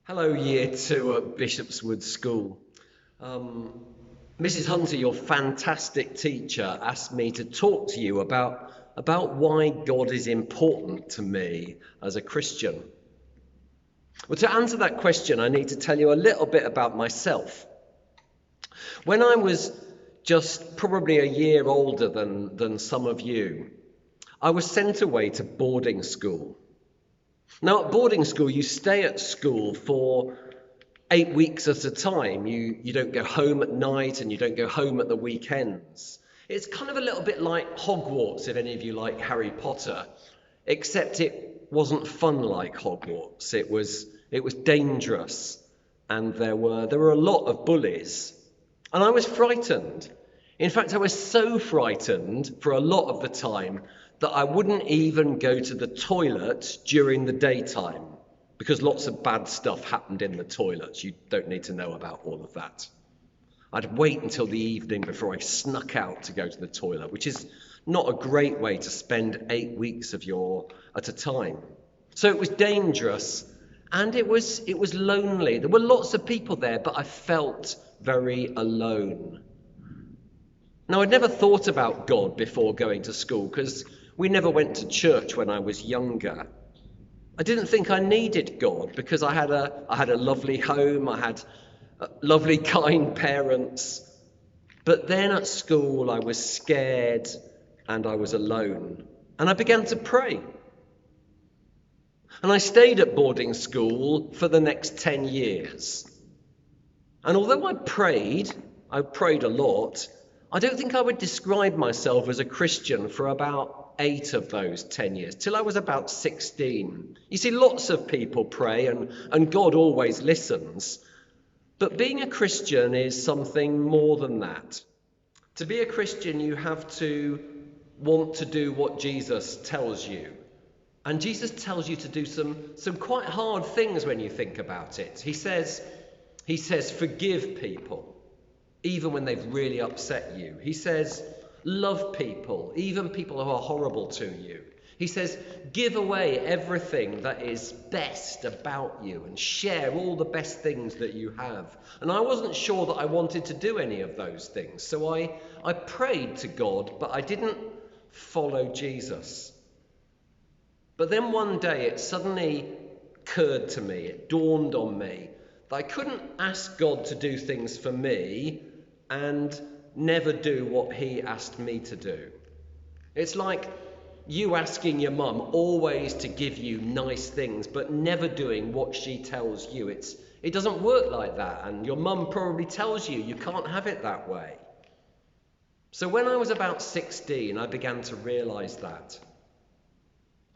Hello, Year 2 at Bishopswood School. Mrs. Hunter, your fantastic teacher, asked me to talk to you about why God is important to me as a Christian. Well, to answer that question, I need to tell you a little bit about myself. When I was just probably a year older than some of you, I was sent away to boarding school. Now, at boarding school, you stay at school for 8 weeks at a time. You don't go home at night and you don't go home at the weekends. It's kind of a little bit like Hogwarts, if any of you like Harry Potter, except it wasn't fun like Hogwarts. It was dangerous, and there were a lot of bullies. And I was frightened. In fact, I was so frightened for a lot of the time that I wouldn't even go to the toilet during the daytime because lots of bad stuff happened in the toilets. You don't need to know about all of that. I'd wait until the evening before I snuck out to go to the toilet, which is not a great way to spend 8 weeks at a time. So it was dangerous and it was lonely. There were lots of people there, but I felt very alone. Now, I'd never thought about God before going to school because we never went to church when I was younger. I didn't think I needed God because I had a lovely home, I had lovely, kind parents. But then at school, I was scared and I was alone. And I began to pray. And I stayed at boarding school for the next 10 years. And although I prayed a lot, I don't think I would describe myself as a Christian for about 8 of those 10 years, till I was about 16. You see, lots of people pray and God always listens. But being a Christian is something more than that. To be a Christian, you have to want to do what Jesus tells you. And Jesus tells you to do some quite hard things when you think about it. He says, forgive people, even when they've really upset you. He says, love people, even people who are horrible to you. He says, give away everything that is best about you and share all the best things that you have. And I wasn't sure that I wanted to do any of those things. So I prayed to God, but I didn't follow Jesus. But then one day it suddenly occurred to me, it dawned on me, that I couldn't ask God to do things for me and never do what he asked me to do. It's like you asking your mum always to give you nice things, but never doing what she tells you. It doesn't work like that, and your mum probably tells you you can't have it that way. So when I was about 16, I began to realize that.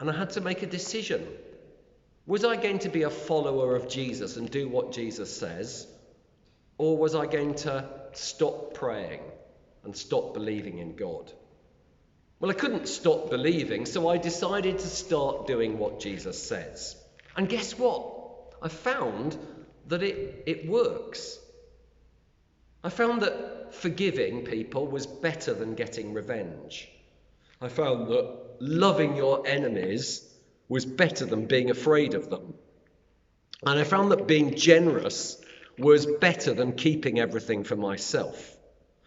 And I had to make a decision. Was I going to be a follower of Jesus and do what Jesus says? Or was I going to stop praying and stop believing in God? Well, I couldn't stop believing, so I decided to start doing what Jesus says. And guess what? I found that it works. I found that forgiving people was better than getting revenge. I found that loving your enemies was better than being afraid of them. And I found that being generous was better than keeping everything for myself.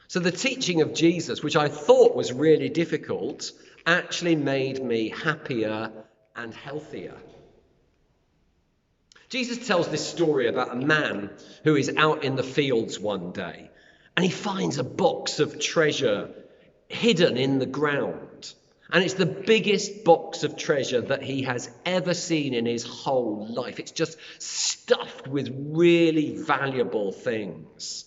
So the teaching of Jesus, which I thought was really difficult, actually made me happier and healthier. Jesus tells this story about a man who is out in the fields one day, and he finds a box of treasure hidden in the ground. And it's the biggest box of treasure that he has ever seen in his whole life. It's just stuffed with really valuable things.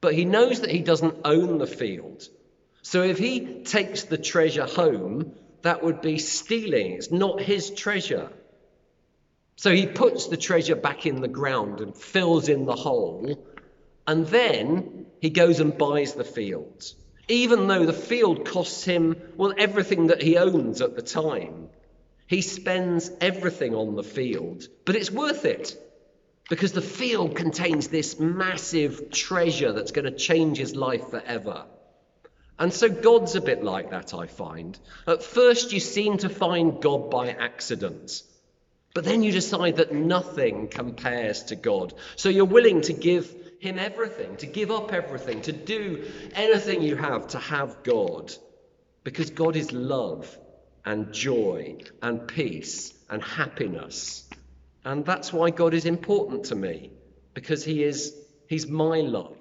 But he knows that he doesn't own the field. So if he takes the treasure home, that would be stealing. It's not his treasure. So he puts the treasure back in the ground and fills in the hole. And then he goes and buys the field. Even though the field costs him, everything that he owns at the time. He spends everything on the field, but it's worth it because the field contains this massive treasure that's going to change his life forever. And so God's a bit like that, I find. At first, you seem to find God by accident. But then you decide that nothing compares to God. So you're willing to give him everything, to give up everything, to do anything you have to have God. Because God is love and joy and peace and happiness. And that's why God is important to me. Because he's my love.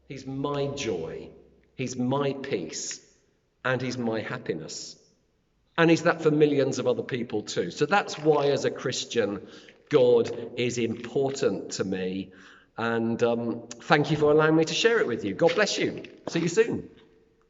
He's my joy. He's my peace. And he's my happiness. And he's that for millions of other people too. So that's why, as a Christian, God is important to me. And thank you for allowing me to share it with you. God bless you. See you soon.